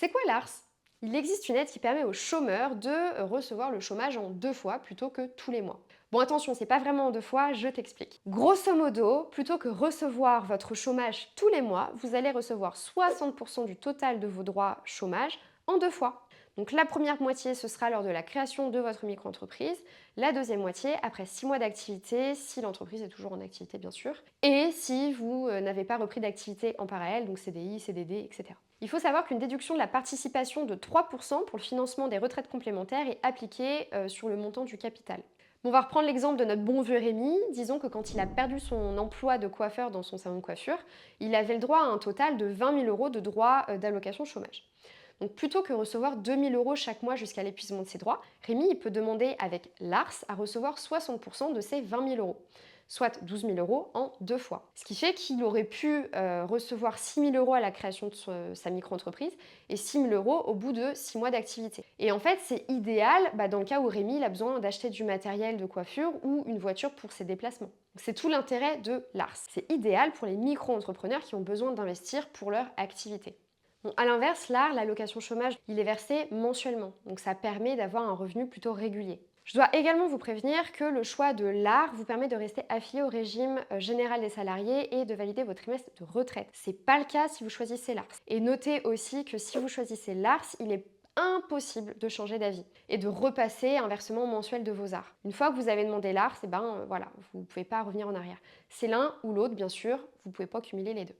C'est quoi l'ARS? Il existe une aide qui permet aux chômeurs de recevoir le chômage en 2 fois plutôt que tous les mois. Bon attention, c'est pas vraiment en 2 fois, je t'explique. Grosso modo, plutôt que recevoir votre chômage tous les mois, vous allez recevoir 60% du total de vos droits chômage en 2 fois. Donc la première moitié, ce sera lors de la création de votre micro-entreprise, la deuxième moitié après 6 mois d'activité, si l'entreprise est toujours en activité bien sûr, et si vous n'avez pas repris d'activité en parallèle, donc CDI, CDD, etc. Il faut savoir qu'une déduction de la participation de 3% pour le financement des retraites complémentaires est appliquée sur le montant du capital. On va reprendre l'exemple de notre bon vieux Rémi. Disons que quand il a perdu son emploi de coiffeur dans son salon de coiffure, il avait le droit à un total de 20 000 euros de droits d'allocation chômage. Donc plutôt que recevoir 2 000 euros chaque mois jusqu'à l'épuisement de ses droits, Rémi il peut demander avec l'ARS à recevoir 60% de ses 20 000 euros, soit 12 000 euros en 2 fois. Ce qui fait qu'il aurait pu recevoir 6 000 euros à la création de sa micro-entreprise et 6 000 euros au bout de 6 mois d'activité. Et en fait, c'est idéal dans le cas où Rémi il a besoin d'acheter du matériel de coiffure ou une voiture pour ses déplacements. C'est tout l'intérêt de l'ARS. C'est idéal pour les micro-entrepreneurs qui ont besoin d'investir pour leur activité. Bon, à l'inverse, l'allocation chômage, il est versé mensuellement, donc ça permet d'avoir un revenu plutôt régulier. Je dois également vous prévenir que le choix de l'AR vous permet de rester affilié au régime général des salariés et de valider votre trimestre de retraite. C'est pas le cas si vous choisissez l'ARS. Et notez aussi que si vous choisissez l'ARS, il est impossible de changer d'avis et de repasser un versement mensuel de vos ARS. Une fois que vous avez demandé l'ARS, voilà, vous ne pouvez pas revenir en arrière. C'est l'un ou l'autre, bien sûr, vous ne pouvez pas cumuler les deux.